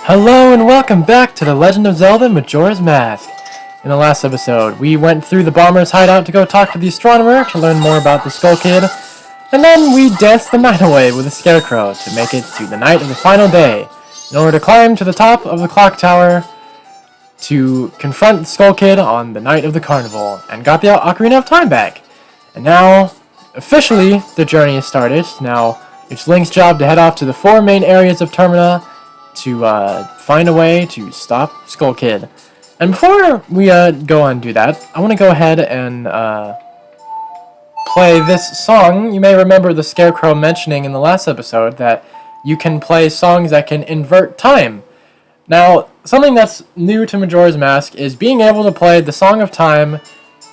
Hello and welcome back to The Legend of Zelda Majora's Mask. In the last episode, we went through the bomber's hideout to go talk to the astronomer to learn more about the Skull Kid, and then we danced the night away with a scarecrow to make it to the night of the final day, in order to climb to the top of the clock tower to confront the Skull Kid on the night of the carnival, and got the Ocarina of Time back. And now, officially, the journey has started. Now, it's Link's job to head off to the 4 main areas of Termina to find a way to stop Skull Kid. And before we go and do that, I want to go ahead and play this song. You may remember the Scarecrow mentioning in the last episode that you can play songs that can invert time. Now, something that's new to Majora's Mask is being able to play the Song of Time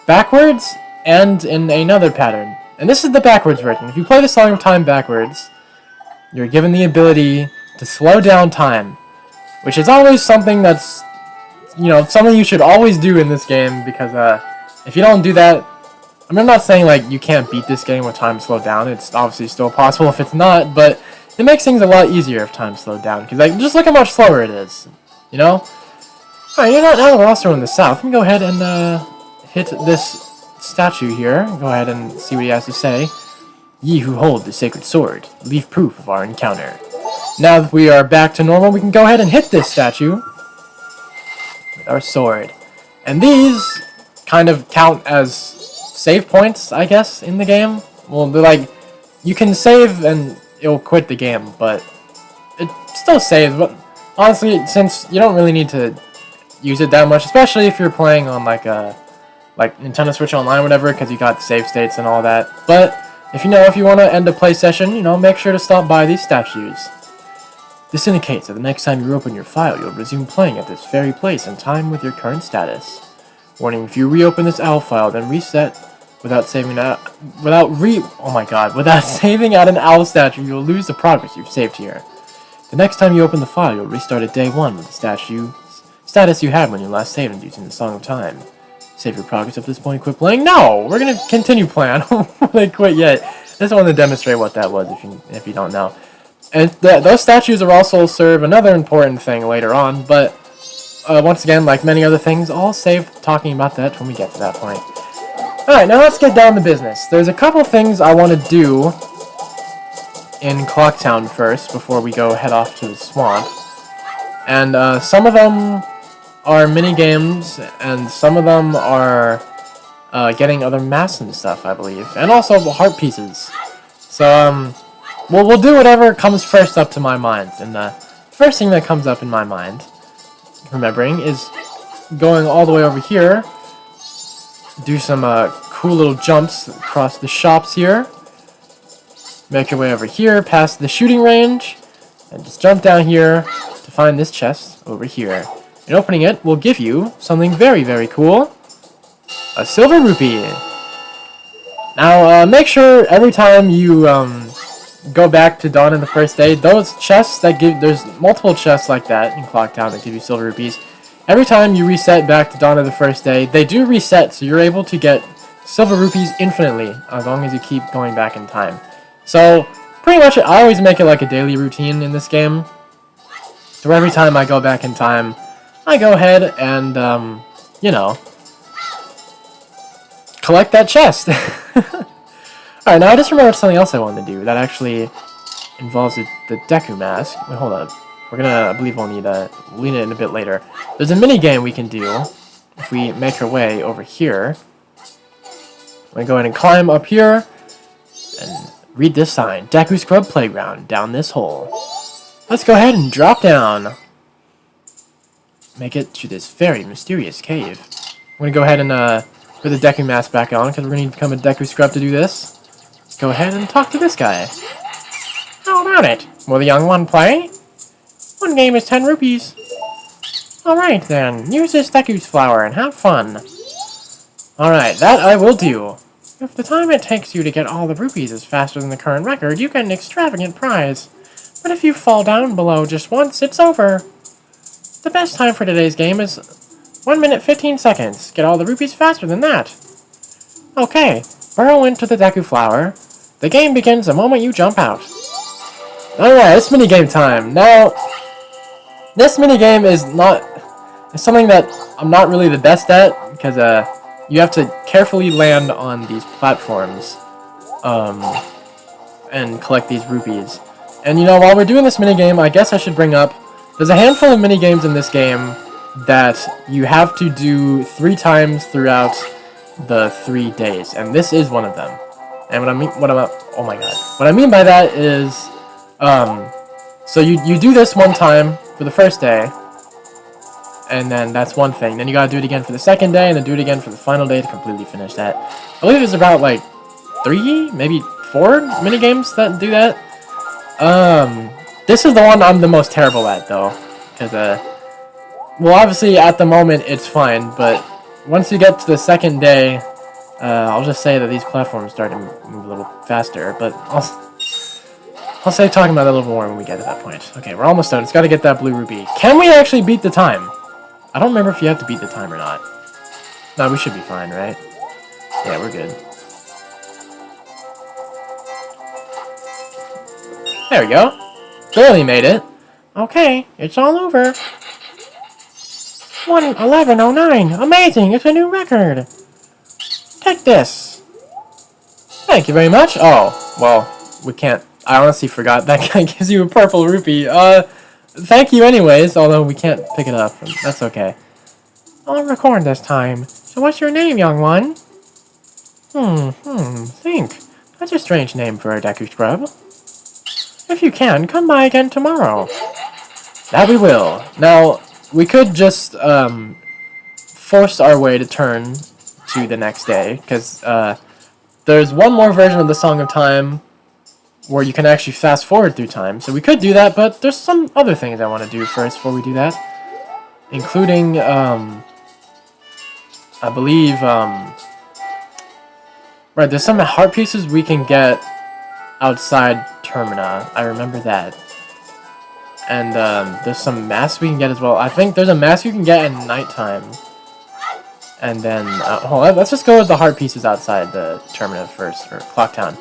backwards and in another pattern. And this is the backwards version. If you play the Song of Time backwards, you're given the ability to slow down time, which is always something that's, something you should always do in this game, because if you don't do that, I'm not saying like you can't beat this game with time slowed down. It's obviously still possible if it's not, but it makes things a lot easier if time's slowed down, because like just look how much slower it is, Alright, now we're also in the south. Let me go ahead and hit this statue here. Go ahead and see what he has to say. Ye who hold the sacred sword, leave proof of our encounter. Now that we are back to normal, we can go ahead and hit this statue with our sword. And these kind of count as save points, I guess, in the game. Well, they're like, you can save and it'll quit the game, but it still saves. But honestly, since you don't really need to use it that much, especially if you're playing on like Nintendo Switch Online or whatever, because you got save states and all that. But if you want to end a play session, make sure to stop by these statues. This indicates that the next time you open your file, you'll resume playing at this very place and time with your current status. Warning: if you reopen this OWL file, then reset without saving at an OWL statue, you'll lose the progress you've saved here. The next time you open the file, you'll restart at day 1 with the status you had when you last saved using the Song of Time. Save your progress up to this point and quit playing? No! We're gonna continue playing. I don't want to quit yet. I just wanted to demonstrate what that was if you don't know. And those statues will also serve another important thing later on, but once again, like many other things, I'll save talking about that when we get to that point. Alright, now let's get down to business. There's a couple things I want to do in Clock Town first before we go head off to the swamp. And some of them are mini-games, and some of them are getting other masks and stuff, I believe. And also heart pieces. So, we'll do whatever comes first up to my mind. And the first thing that comes up in my mind, remembering, is going all the way over here. Do some cool little jumps across the shops here. Make your way over here, past the shooting range. And just jump down here to find this chest over here. And opening it will give you something very, very cool. A silver rupee. Now, make sure every time you go back to Dawn of the First Day, those chests that there's multiple chests like that in Clock Town that give you silver rupees. Every time you reset back to Dawn of the First Day, they do reset, so you're able to get silver rupees infinitely, as long as you keep going back in time. So, pretty much, I always make it like a daily routine in this game. So every time I go back in time, I go ahead and, collect that chest. Alright, now I just remembered something else I wanted to do that actually involves the Deku Mask. Wait, hold on. I believe we'll need it in a bit later. There's a mini game we can do if we make our way over here. I'm going to go ahead and climb up here and read this sign. Deku Scrub Playground, down this hole. Let's go ahead and drop down. Make it to this very mysterious cave. I'm going to go ahead and put the Deku Mask back on, because we're going to need to become a Deku Scrub to do this. Let's go ahead and talk to this guy. How about it? Will the young one play? One game is 10 rupees. Alright then, use this Deku's flower and have fun. Alright, that I will do. If the time it takes you to get all the rupees is faster than the current record, you get an extravagant prize. But if you fall down below just once, it's over. The best time for today's game is 1 minute 15 seconds. Get all the rupees faster than that. Okay, burrow into the Deku flower. The game begins the moment you jump out. Alright, it's minigame time. Now, This minigame is not... It's something that I'm not really the best at, because you have to carefully land on these platforms and collect these rupees. And you know, while we're doing this minigame, I guess I should bring up, there's a handful of minigames in this game that you have to do 3 times throughout the 3 days, and this is one of them. And oh my god. What I mean by that is, so you do this one time for the first day, and then that's one thing. Then you gotta do it again for the second day, and then do it again for the final day to completely finish that. I believe there's about like 3, maybe 4 minigames that do that. This is the one I'm the most terrible at, though, because well, obviously at the moment it's fine, but once you get to the second day, I'll just say that these platforms start to move a little faster, but I'll say talking about that a little more when we get to that point. Okay, we're almost done. It's got to get that blue ruby. Can we actually beat the time? I don't remember if you have to beat the time or not. No, we should be fine, right? Yeah, we're good. There we go. Barely made it. Okay, it's all over. 1:11:09. Amazing, it's a new record. Take this. Thank you very much. Oh, well, we can't. I honestly forgot that guy gives you a purple rupee. Thank you anyways, although we can't pick it up. That's okay. I'll record this time. So what's your name, young one? Think. That's a strange name for a Deku Scrub. If you can, come by again tomorrow. That we will. Now, we could just, force our way to turn to the next day, because, there's one more version of the Song of Time where you can actually fast forward through time. So we could do that, but there's some other things I want to do first before we do that. Including, I believe, right, there's some heart pieces we can get outside Termina. I remember that. And, there's some masks we can get as well. I think there's a mask you can get at nighttime. And then, hold on, let's just go with the heart pieces outside the Termina first, or Clock Town.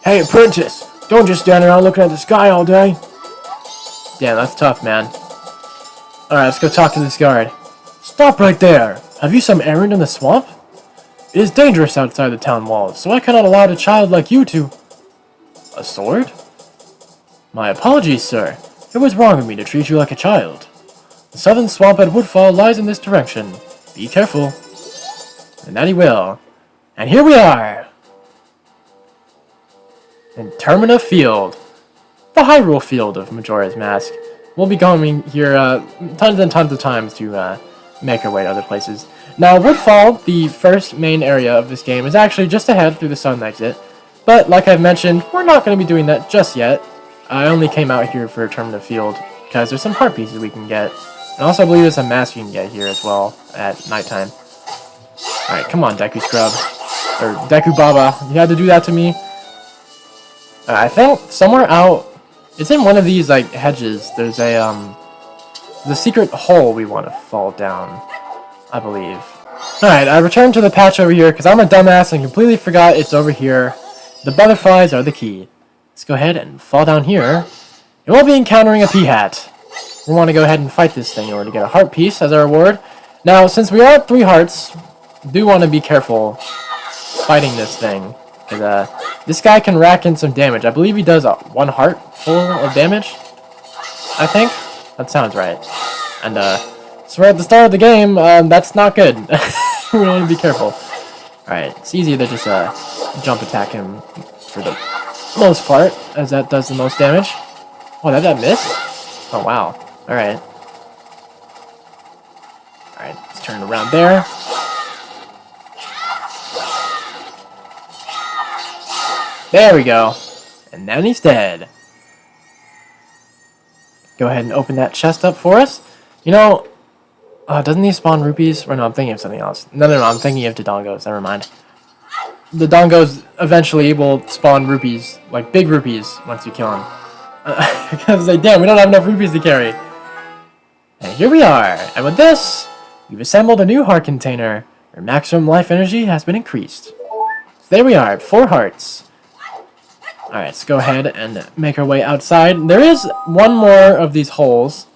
Hey, apprentice! Don't just stand around looking at the sky all day! Damn, that's tough, man. Alright, let's go talk to this guard. Stop right there! Have you some errand in the swamp? It is dangerous outside the town walls, so I cannot allow a child like you to... A sword? My apologies, sir. It was wrong of me to treat you like a child. The southern swamp at Woodfall lies in this direction. Be careful. And that he will. And here we are! In Termina Field. The Hyrule Field of Majora's Mask. We'll be going here tons and tons of times to make our way to other places. Now, Woodfall, the first main area of this game, is actually just ahead through the southern exit. But, like I've mentioned, we're not going to be doing that just yet. I only came out here for Termina Field because there's some heart pieces we can get. And also I believe there's a mask you can get here as well at nighttime. Alright, come on, Deku Scrub. Or Deku Baba. You had to do that to me. I think somewhere out... It's in one of these, like, hedges. There's a, the secret hole we want to fall down. I believe. Alright, I returned to the patch over here because I'm a dumbass and completely forgot it's over here. The butterflies are the key. Let's go ahead and fall down here. And we'll be encountering a P-Hat. We want to go ahead and fight this thing in order to get a heart piece as our reward. Now, since we are at 3 hearts, we do want to be careful fighting this thing. Because this guy can rack in some damage. I believe he does 1 heart full of damage. I think. That sounds right. And so we're at the start of the game. That's not good. We want to be careful. Alright, it's easy to just jump attack him for the most part, as that does the most damage. Oh, did that miss? Oh, wow. Alright. Alright, let's turn around there. There we go. And then he's dead. Go ahead and open that chest up for us. You know, doesn't he spawn rupees? Or no, I'm thinking of something else. No, I'm thinking of Dodongos. Never mind. The Dongos eventually will spawn rupees, like big rupees, once you kill them. Because like, damn, we don't have enough rupees to carry. And here we are. And with this, we've assembled a new heart container. Our maximum life energy has been increased. So there we are, 4 hearts. Alright, let's go ahead and make our way outside. There is one more of these holes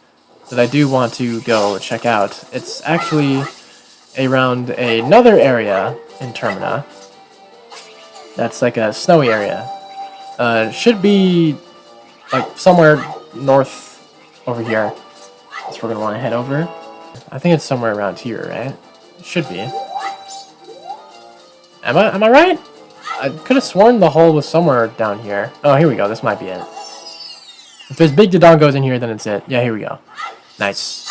that I do want to go check out. It's actually around another area in Termina. That's like a snowy area. Should be like somewhere north over here. So we're gonna want to head over. I think it's somewhere around here, right? It should be. Am I right? I could have sworn the hole was somewhere down here. Oh, here we go. This might be it. If there's big Dodongos in here, then it's it. Yeah, here we go. Nice.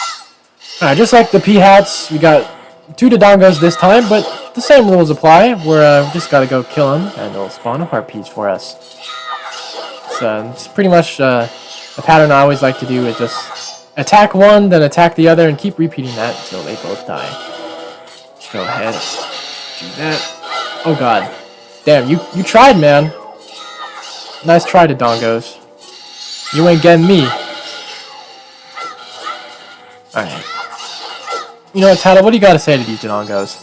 Alright, just like the P-Hats, we got 2 Dodongos this time, but the same rules apply, where we just gotta go kill them, and they'll spawn a heart piece for us. So, it's pretty much a pattern I always like to do, is just attack one, then attack the other, and keep repeating that until they both die. Let's go ahead, do that. Oh god. Damn, you tried, man. Nice try, Dodongos. You ain't getting me. Alright. You know what, Tattle, what do you gotta say to these Dodongos?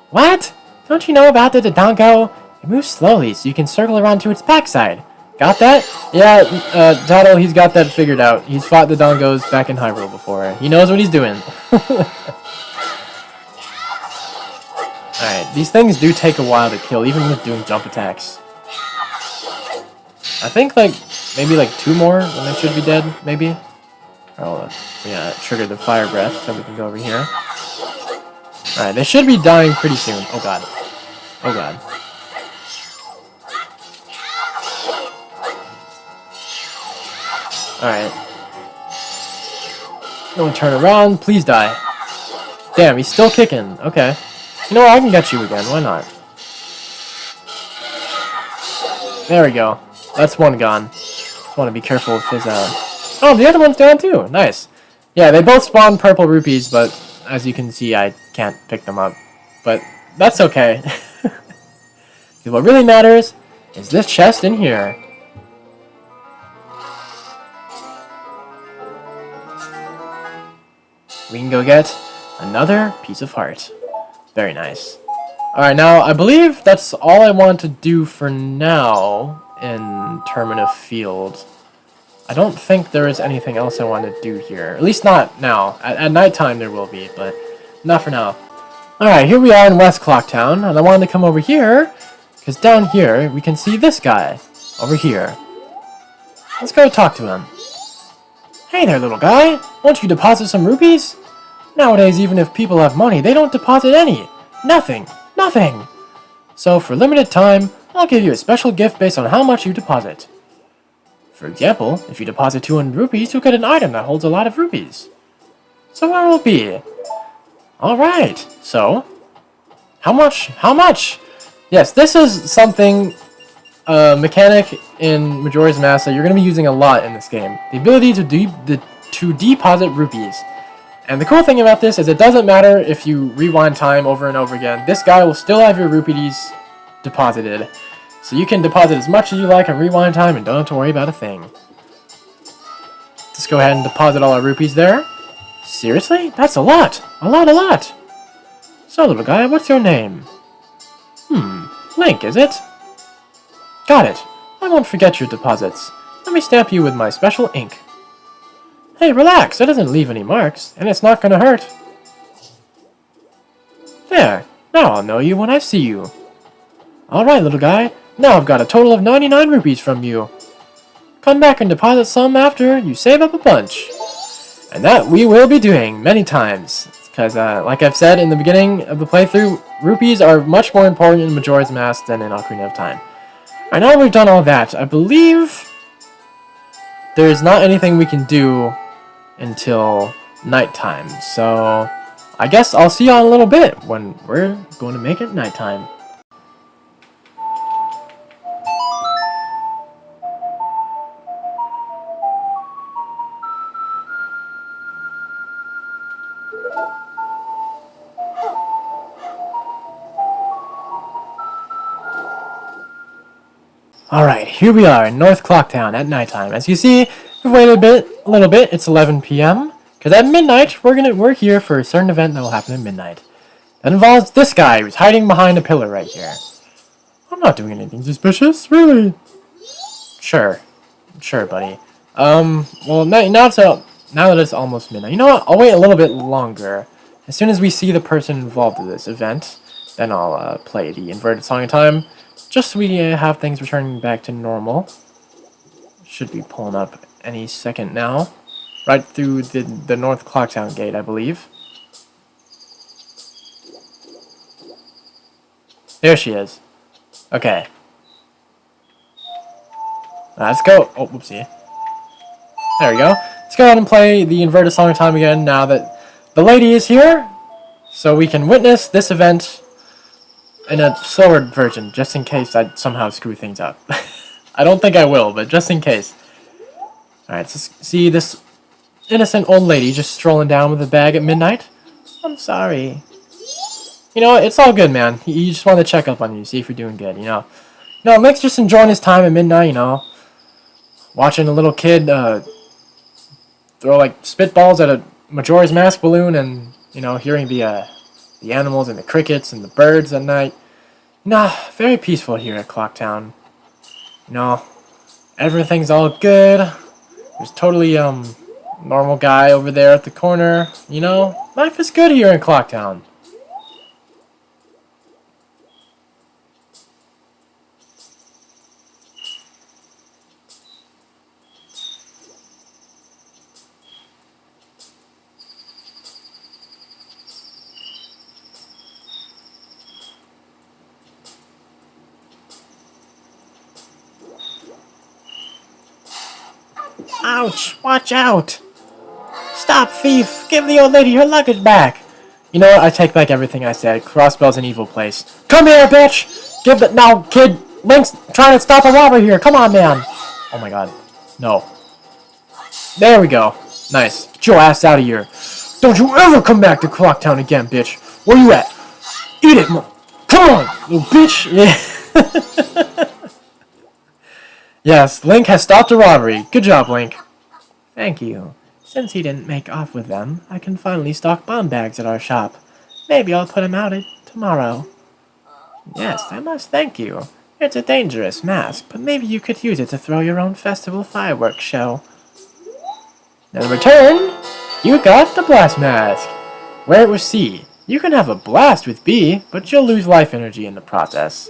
What? Don't you know about the Dodongo? It moves slowly, so you can circle around to its backside. Got that? Yeah, Tattle, he's got that figured out. He's fought the Dodongos back in Hyrule before. He knows what he's doing. Alright, these things do take a while to kill, even with doing jump attacks. I think, like, maybe like 2 more, and they should be dead, maybe? Oh, yeah, trigger the fire breath, so we can go over here. Alright, they should be dying pretty soon. Oh god. Oh god. Alright. No one turn around, please die. Damn, he's still kicking. Okay. You know what, I can get you again, why not? There we go. That's one gone. Just want to be careful with his, Oh, the other one's down too. Nice. Yeah, they both spawn purple rupees, but as you can see, I can't pick them up. But that's okay. What really matters is this chest in here. We can go get another piece of heart. Very nice. Alright, now I believe that's all I want to do for now in Termina Field. I don't think there is anything else I want to do here. At least not now. At nighttime there will be, but not for now. Alright, here we are in West Clocktown, and I wanted to come over here, because down here we can see this guy. Over here. Let's go talk to him. Hey there, little guy. Won't you deposit some rupees? Nowadays, even if people have money, they don't deposit any. Nothing. Nothing. So, for limited time, I'll give you a special gift based on how much you deposit. For example, if you deposit 200 rupees, you'll get an item that holds a lot of rupees. So what will it be? Alright, so... How much? How much? Yes, this is something, mechanic in Majora's Mask that you're going to be using a lot in this game. The ability to deposit rupees. And the cool thing about this is it doesn't matter if you rewind time over and over again. This guy will still have your rupees deposited. So you can deposit as much as you like on rewind time and don't have to worry about a thing. Just go ahead and deposit all our rupees there. Seriously? That's a lot! A lot! So, little guy, what's your name? Link, is it? Got it. I won't forget your deposits. Let me stamp you with my special ink. Hey, relax, it doesn't leave any marks, and it's not gonna hurt. There, now I'll know you when I see you. Alright, little guy, now I've got a total of 99 rupees from you. Come back and deposit some after you save up a bunch. And that we will be doing many times. Because, like I've said in the beginning of the playthrough, rupees are much more important in Majora's Mask than in Ocarina of Time. Alright, now that we've done all that, I believe there's not anything we can do until nighttime. So, I guess I'll see y'all in a little bit when we're going to make it nighttime. Alright, here we are in North Clocktown at nighttime. As you see, we've waited a little bit. It's 11 p.m. Because at midnight, we're here for a certain event that will happen at midnight. That involves this guy who's hiding behind a pillar right here. I'm not doing anything suspicious, really. Sure, buddy. Well, now now that it's almost midnight, you know what? I'll wait a little bit longer. As soon as we see the person involved in this event, then I'll play the inverted Song of Time, just so we have things returning back to normal. Should be pulling up any second now. Right through the North Clocktown gate, I believe. There she is. Okay. Let's go. Oh, whoopsie. There we go. Let's go ahead and play the inverted Song of Time again now that the lady is here. So we can witness this event in a slower version, just in case I somehow screw things up. I don't think I will, but just in case. Alright, so see this innocent old lady just strolling down with a bag at midnight. I'm sorry. You know, it's all good, man. He just wanted to check up on you, see if you're doing good, you know. No, Link's just enjoying his time at midnight, you know. Watching a little kid throw, like, spitballs at a Majora's Mask balloon and, you know, hearing the animals and the crickets and the birds at night. Nah, very peaceful here at Clocktown. You know, everything's all good. There's totally, normal guy over there at the corner. You know, life is good here in Clocktown. Ouch! Watch out! Stop, thief! Give the old lady her luggage back! You know what? I take back everything I said. Crossbell's an evil place. Come here, bitch! Give the... Now, kid! Link's trying to stop a robber here! Come on, man! Oh my god. No. There we go. Nice. Get your ass out of here. Don't you ever come back to Clocktown again, bitch! Where you at? Eat it! Come on, little bitch! Yeah. Yes, Link has stopped a robbery. Good job, Link. Thank you. Since he didn't make off with them, I can finally stock bomb bags at our shop. Maybe I'll put him out tomorrow. Yes, I must thank you. It's a dangerous mask, but maybe you could use it to throw your own festival fireworks show. In return, you got the blast mask. Wear it with C. You can have a blast with B, but you'll lose life energy in the process.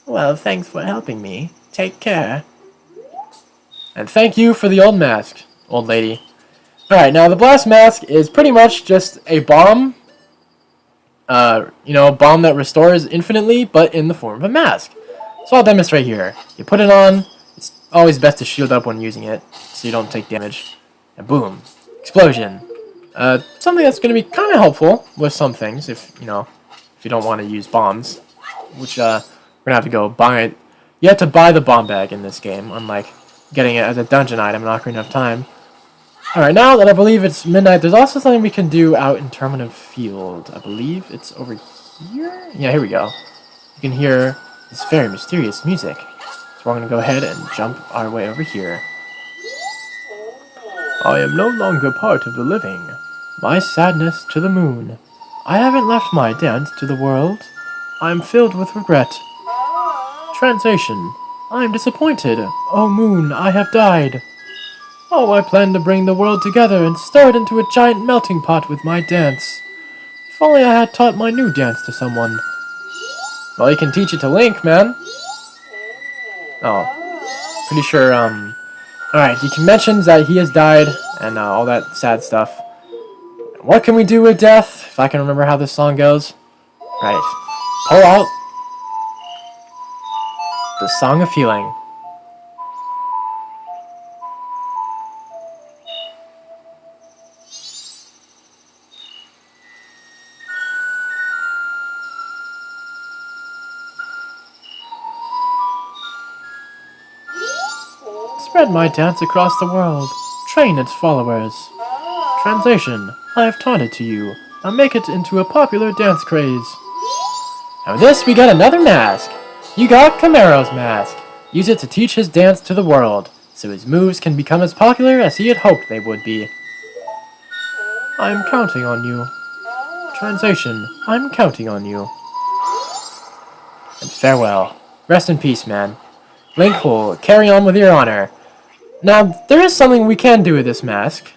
Well, thanks for helping me. Take care. And thank you for the old mask, old lady. Alright, now the blast mask is pretty much just a bomb. You know, a bomb that restores infinitely, but in the form of a mask. So I'll demonstrate here. You put it on. It's always best to shield up when using it, so you don't take damage. And boom. Explosion. Something that's going to be kind of helpful with some things, if you don't want to use bombs. Which, we're going to have to go buy it. You have to buy the bomb bag in this game, unlike getting it as a dungeon item in Ocarina of Time. Alright, now that I believe it's midnight, there's also something we can do out in Termina Field. I believe it's over here? Yeah, here we go. You can hear this very mysterious music. So we're going to go ahead and jump our way over here. I am no longer part of the living. My sadness to the moon. I haven't left my dance to the world. I am filled with regret. Translation. I am disappointed. Oh moon, I have died. Oh, I plan to bring the world together and stir it into a giant melting pot with my dance. If only I had taught my new dance to someone. Well, you can teach it to Link, man. Oh. Pretty sure, Alright, he mentions that he has died, and all that sad stuff. What can we do with death? If I can remember how this song goes. Right. Pull out the Song of Healing. Spread my dance across the world. Train its followers. Translation. I have taught it to you. Now make it into a popular dance craze. And with this, we got another mask. You got Camaro's mask. Use it to teach his dance to the world, so his moves can become as popular as he had hoped they would be. I'm counting on you. Translation. I'm counting on you. And farewell. Rest in peace, man. Link will carry on with your honor. Now, there is something we can do with this mask.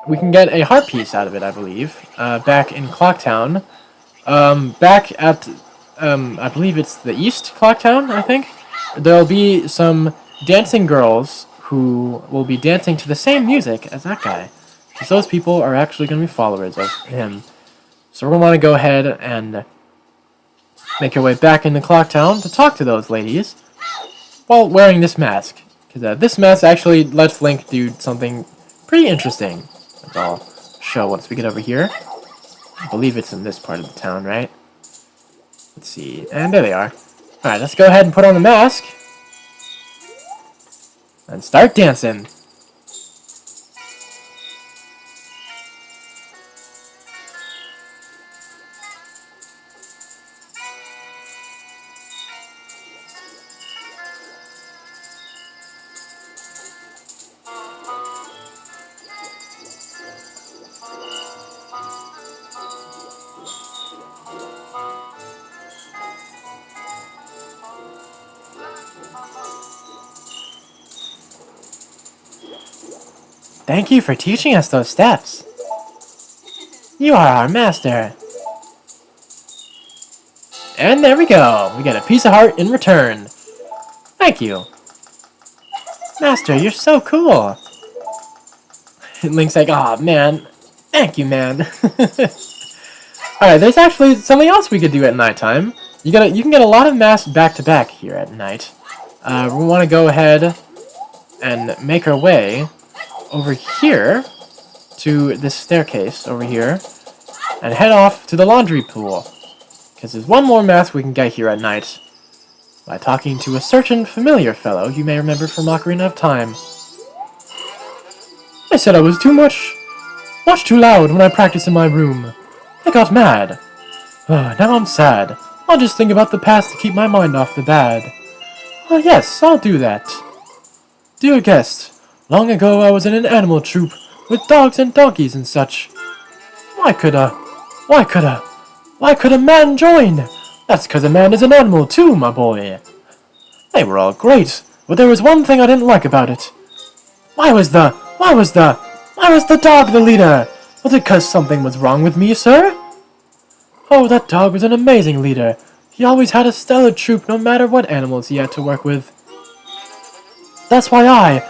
we can get a heart piece out of it, I believe, back in Clocktown. Back at, I believe it's the East Clocktown, I think. There'll be some dancing girls who will be dancing to the same music as that guy. Because those people are actually going to be followers of him. So we're going to want to go ahead and make our way back into Clocktown to talk to those ladies while wearing this mask. Because this mask actually lets Link do something pretty interesting. I'll show once we get over here. I believe it's in this part of the town, right? Let's see. And there they are. Alright, let's go ahead and put on the mask. And start dancing. Thank you for teaching us those steps. You are our master. And there we go. We get a piece of heart in return. Thank you. Master, you're so cool. And Link's like, aw, man. Thank you, man. Alright, there's actually something else we could do at nighttime. You can get a lot of masks back to back here at night. We want to go ahead and make our way over here to this staircase over here and head off to the laundry pool. Because there's one more mask we can get here at night by talking to a certain familiar fellow you may remember from Ocarina of Time. I said I was too much too loud when I practiced in my room. I got mad. Now I'm sad. I'll just think about the past to keep my mind off the bad. Oh yes, I'll do that. Dear guest, long ago I was in an animal troop with dogs and donkeys and such. Why could a man join? That's 'cause a man is an animal too, my boy. They were all great, but there was one thing I didn't like about it. Why was the dog the leader? Was it 'cause something was wrong with me, sir? Oh, that dog was an amazing leader. He always had a stellar troop no matter what animals he had to work with. That's why I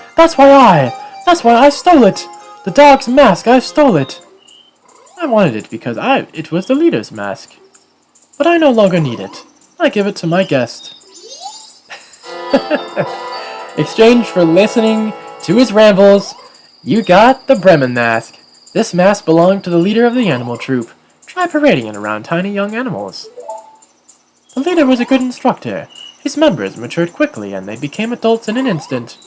stole it! The dog's mask, I stole it! I wanted it because it was the leader's mask. But I no longer need it. I give it to my guest. Exchange for listening to his rambles, you got the Bremen mask. This mask belonged to the leader of the animal troop. Try parading it around tiny young animals. The leader was a good instructor. His members matured quickly and they became adults in an instant.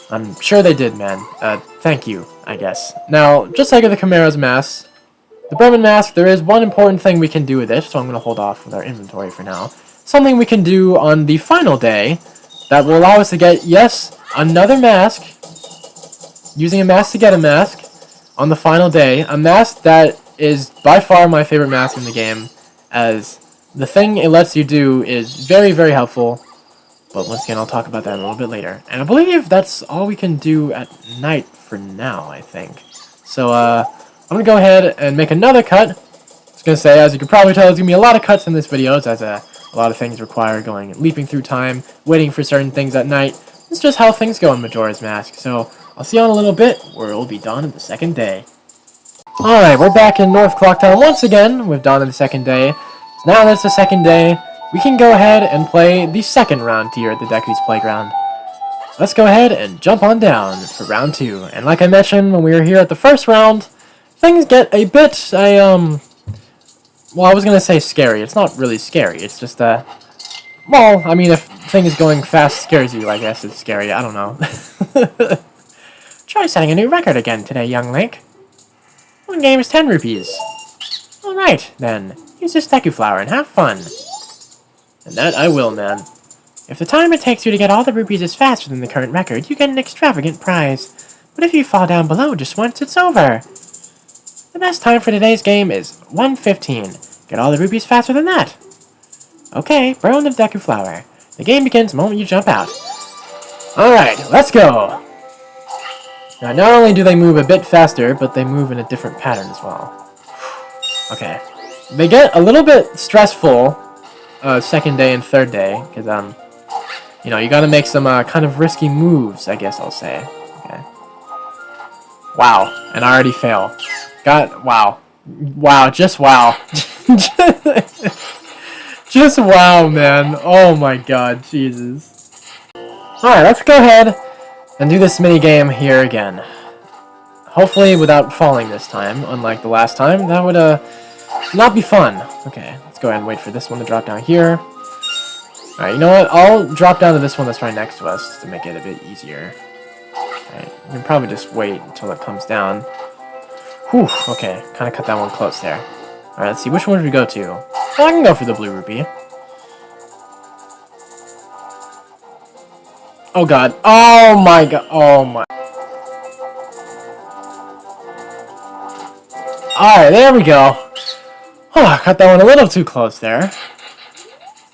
I'm sure they did, man. Thank you, I guess. Now, just like the Chimera's mask, the Bremen mask, there is one important thing we can do with it, so I'm going to hold off with our inventory for now. Something we can do on the final day that will allow us to get, yes, another mask. Using a mask to get a mask on the final day. A mask that is by far my favorite mask in the game, as the thing it lets you do is very, very helpful. But once again, I'll talk about that a little bit later. And I believe that's all we can do at night for now, I think. So, I'm going to go ahead and make another cut. I was going to say, as you can probably tell, there's going to be a lot of cuts in this video, as a lot of things require leaping through time, waiting for certain things at night. It's just how things go in Majora's Mask. So, I'll see you in a little bit, where it will be dawn of the second day. Alright, we're back in North Clocktown once again, with dawn of the second day. So now that it's the second day, we can go ahead and play the second round here at the Deku's Playground. Let's go ahead and jump on down for round 2. And like I mentioned when we were here at the first round, things get a bit, well, I was going to say scary. It's not really scary. It's just, well, I mean, if things going fast scares you, I guess it's scary. I don't know. Try setting a new record again today, young Link. One game is 10 rupees. Alright, then. Use this Deku Flower and have fun. And that I will, man. If the time it takes you to get all the rupees is faster than the current record, you get an extravagant prize. But if you fall down below just once, it's over. The best time for today's game is 1:15. Get all the rupees faster than that. Okay, burn the Deku Flower. The game begins the moment you jump out. Alright, let's go. Now, not only do they move a bit faster, but they move in a different pattern as well. Okay. They get a little bit stressful second day and third day, because, you know, you gotta make some kind of risky moves, I guess I'll say. Okay. Wow. And I already fail. Wow. Wow, just wow. Just wow, man. Oh my god, Jesus. Alright, let's go ahead and do this mini game here again. Hopefully without falling this time, unlike the last time. That would not be fun. Okay, let's go ahead and wait for this one to drop down here. Alright, you know what? I'll drop down to this one that's right next to us to make it a bit easier. Alright, you can probably just wait until it comes down. Whew, okay, kind of cut that one close there. Alright, let's see, which one should we go to? Well, I can go for the blue rupee. Oh god. Oh my god. Oh my. Alright, there we go. Oh, I cut that one a little too close there.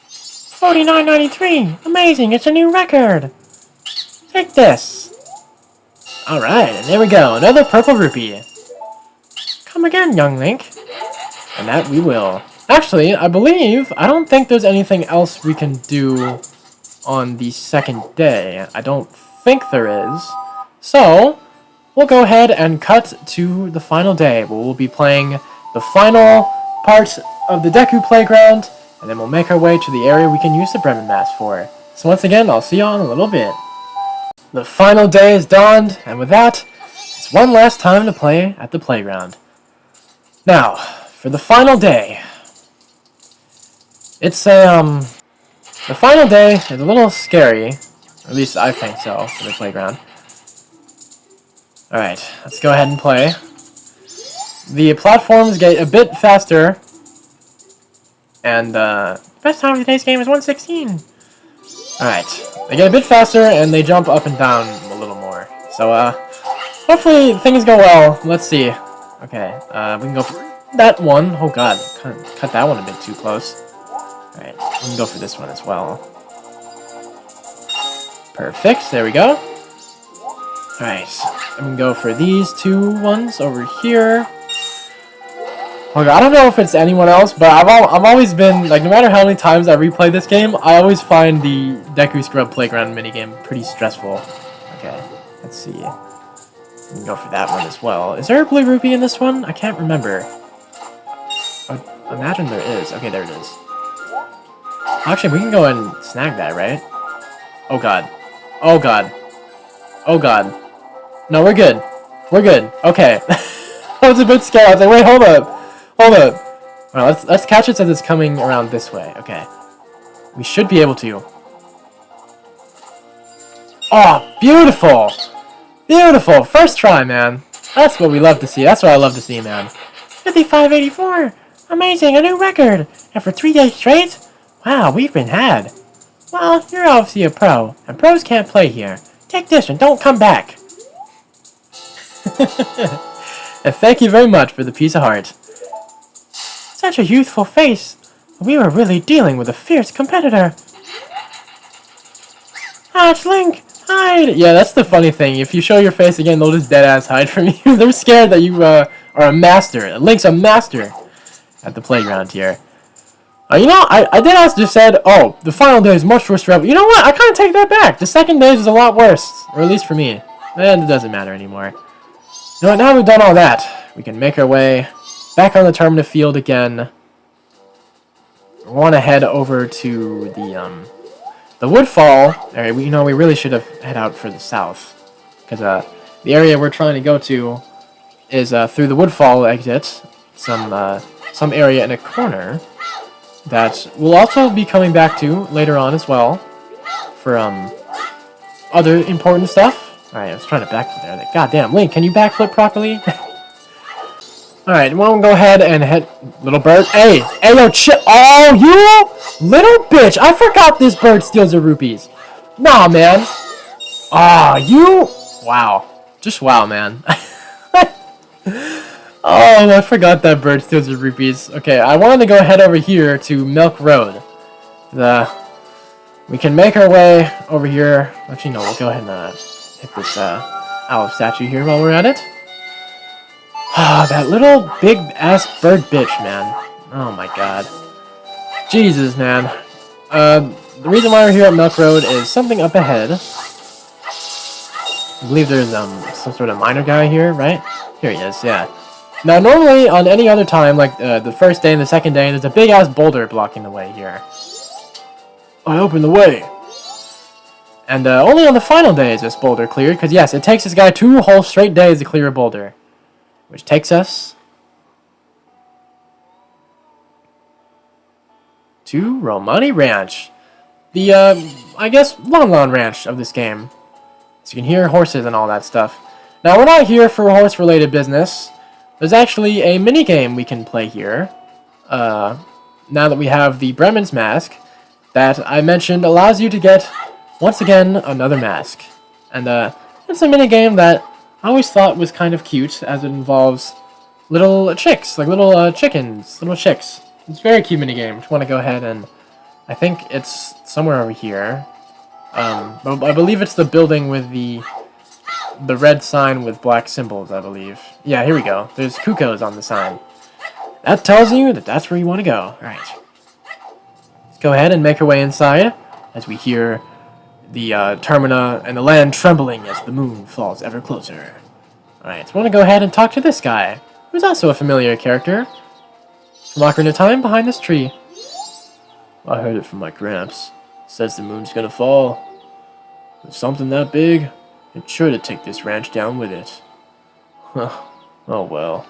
49.93! Amazing, it's a new record! Take this! Alright, and there we go, another purple rupee. Come again, young Link. And that we will. Actually, I don't think there's anything else we can do on the second day. I don't think there is. So, we'll go ahead and cut to the final day, where we'll be playing the final part of the Deku Playground, and then we'll make our way to the area we can use the Bremen Mask for. So once again, I'll see y'all in a little bit. The final day is dawned, and with that, it's one last time to play at the playground. Now, for the final day. It's the final day is a little scary, or at least I think so, for the playground. Alright, let's go ahead and play. The platforms get a bit faster, and best time of today's game is 1:16. Alright, they get a bit faster, and they jump up and down a little more. So, hopefully things go well. Let's see. Okay, we can go for that one. Oh god, cut that one a bit too close. Alright, we can go for this one as well. Perfect, there we go. Alright, I'm gonna go for these two ones over here. Okay, I don't know if it's anyone else, but I've always been, like, no matter how many times I replay this game, I always find the Deku Scrub Playground minigame pretty stressful. Okay, let's see. We can go for that one as well. Is there a blue rupee in this one? I can't remember. I imagine there is. Okay, there it is. Actually, we can go and snag that, right? Oh god. Oh god. Oh god. No, we're good. We're good. Okay. I was a bit scared. I was like, wait, hold up. Hold up. Alright, let's catch it as it's coming around this way. Okay. We should be able to. Oh, beautiful! Beautiful! First try, man. That's what we love to see. That's what I love to see, man. 55.84! Amazing, a new record! And for 3 days straight? Wow, we've been had. Well, you're obviously a pro, and pros can't play here. Take this and don't come back. And thank you very much for the piece of heart. Such a youthful face. We were really dealing with a fierce competitor. Ah, it's Link! Hide! Yeah, that's the funny thing. If you show your face again, they'll just deadass hide from you. They're scared that you are a master. Link's a master at the playground here. You know, I did also just said, oh, the final day is much worse for everyone. You know what? I kind of take that back. The second day is a lot worse. Or at least for me. And it doesn't matter anymore. You know what? Now we've done all that, we can make our way back on the Termina field again. We want to head over to the Woodfall area. You know, we really should have head out for the south. Because the area we're trying to go to is through the Woodfall exit. Some area in a corner that we'll also be coming back to later on as well for other important stuff. Alright, I was trying to backflip there. God damn, Link, can you backflip properly? Alright, why don't we go ahead and head... Little bird. Hey! Hey, yo, oh, you little bitch! I forgot this bird steals the rupees. Nah, man. Ah, you... Wow. Just wow, man. Oh, I forgot that bird steals the rupees. Okay, I wanted to go head over here to Milk Road. We can make our way over here. Actually, no, we'll go ahead and hit this owl statue here while we're at it. Ah, that little big-ass bird bitch, man. Oh my god. Jesus, man. The reason why we're here at Milk Road is something up ahead. I believe there's some sort of miner guy here, right? Here he is, yeah. Now, normally, on any other time, like the first day and the second day, there's a big-ass boulder blocking the way here. I opened the way. And only on the final day is this boulder cleared, because yes, it takes this guy 2 whole straight days to clear a boulder. Which takes us to Romani Ranch. The, I guess, Lon Ranch of this game. So you can hear horses and all that stuff. Now, we're not here for horse-related business. There's actually a mini-game we can play here. Now that we have the Bremen's Mask that I mentioned allows you to get, once again, another mask. And, it's a mini-game that I always thought was kind of cute, as it involves little chicks, like little chickens, little chicks. It's a very cute minigame. If you want to go ahead and, I think it's somewhere over here. But I believe it's the building with the red sign with black symbols, I believe. Yeah, here we go. There's Cuckoos on the sign. That tells you that that's where you want to go. Alright. Let's go ahead and make our way inside as we hear the Termina and the land trembling as the moon falls ever closer. Alright, so I want to go ahead and talk to this guy, who's also a familiar character from Ocarina of Time behind this tree. I heard it from my gramps. Says the moon's gonna fall. With something that big, it's sure to take this ranch down with it. Huh. Oh well.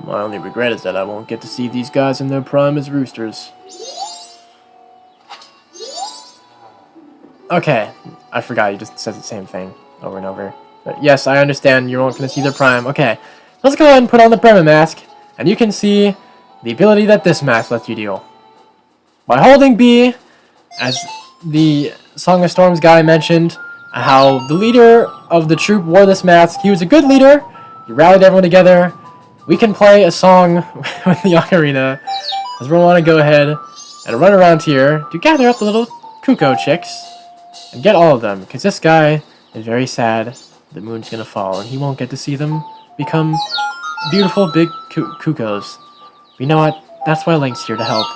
My only regret is that I won't get to see these guys in their prime as roosters. Okay, I forgot, you just said the same thing over and over. But yes, I understand you won't get to see their prime. Okay, let's go ahead and put on the Bremen mask, and you can see the ability that this mask lets you do. By holding B, as the Song of Storms guy mentioned, how the leader of the troop wore this mask. He was a good leader, he rallied everyone together. We can play a song with the ocarina, as we want to go ahead and run around here to gather up the little Cuckoo chicks and get all of them, because this guy is very sad the moon's going to fall and he won't get to see them become beautiful big Cuckoos. But you know what? That's why Link's here to help.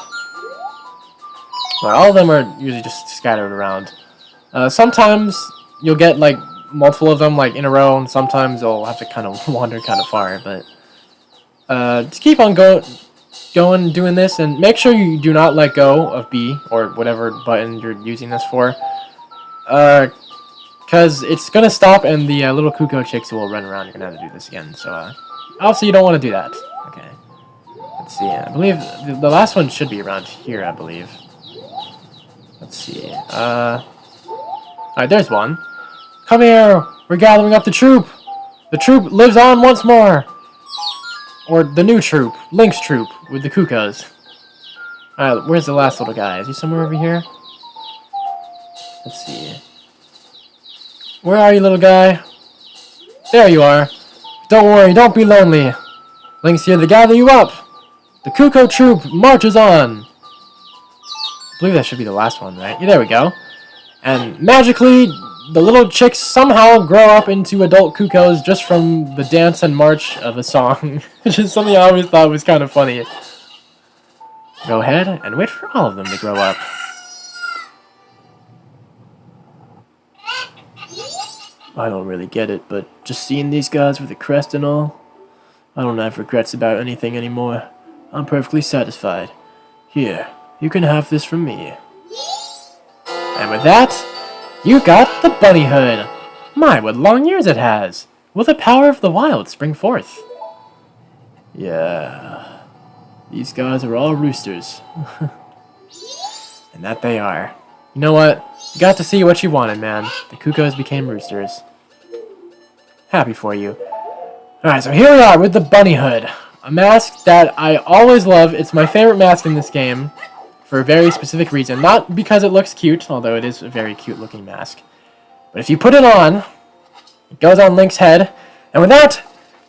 Well, all of them are usually just scattered around. Sometimes you'll get like multiple of them like in a row, and sometimes you'll have to kind of wander kind of far, but just keep on going doing this, and make sure you do not let go of B or whatever button you're using this for, because it's gonna stop and the little Cuckoo chicks will run around. You're gonna have to do this again, so obviously you don't want to do that. Okay, let's see. I believe the last one should be around here, I believe. Let's see. Alright, there's one. Come here! We're gathering up the troop! The troop lives on once more! Or the new troop, Link's troop, with the Cuckoos. Alright, where's the last little guy? Is he somewhere over here? Let's see. Where are you, little guy? There you are. Don't worry, don't be lonely. Link's here to gather you up. The Cuckoo troop marches on. I believe that should be the last one, right? Yeah, there we go. And magically, the little chicks somehow grow up into adult Cuckoos just from the dance and march of a song, which is something I always thought was kind of funny. Go ahead and wait for all of them to grow up. I don't really get it, but just seeing these guys with the crest and all, I don't have regrets about anything anymore. I'm perfectly satisfied. Here, you can have this from me. And with that, you got the bunny hood. My, what long ears it has. Will the power of the wild spring forth? Yeah, these guys are all roosters. And that they are. You know what? You got to see what you wanted, man. The Cuckoos became roosters. Happy for you. Alright, so here we are with the bunny hood. A mask that I always love. It's my favorite mask in this game. For a very specific reason. Not because it looks cute, although it is a very cute looking mask. But if you put it on, it goes on Link's head, and with that,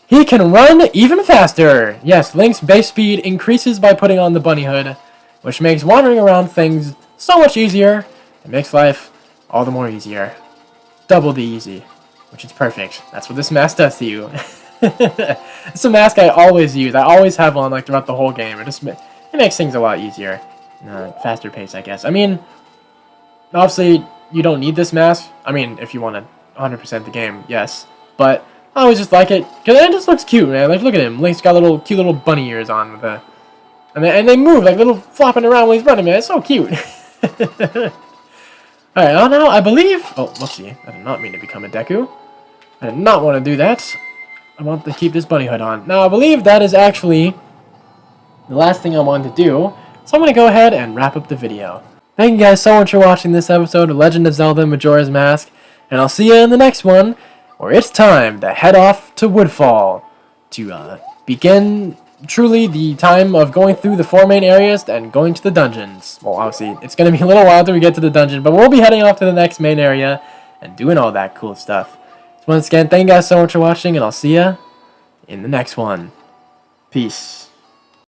he can run even faster! Yes, Link's base speed increases by putting on the bunny hood, which makes wandering around things so much easier, It makes life all the more easier. Double the easy, which is perfect. That's what this mask does to you. It's a mask I always use. I always have one like throughout the whole game. It makes things a lot easier. Faster pace, I guess. I mean, obviously, you don't need this mask. I mean, if you want to 100% the game, yes. But I always just like it because it just looks cute, man. Like, look at him. Link's got cute little bunny ears on with a, and they move like little flopping around when he's running, man. It's so cute. All right, now I believe. Oh, whoopsie! I did not mean to become a Deku. I did not want to do that. I want to keep this bunny hood on. Now I believe that is actually the last thing I wanted to do. So I'm going to go ahead and wrap up the video. Thank you guys so much for watching this episode of Legend of Zelda Majora's Mask. And I'll see you in the next one, where it's time to head off to Woodfall to begin truly the time of going through the 4 main areas and going to the dungeons. Well, obviously, it's going to be a little while till we get to the dungeon, but we'll be heading off to the next main area and doing all that cool stuff. So once again, thank you guys so much for watching, and I'll see ya in the next one. Peace.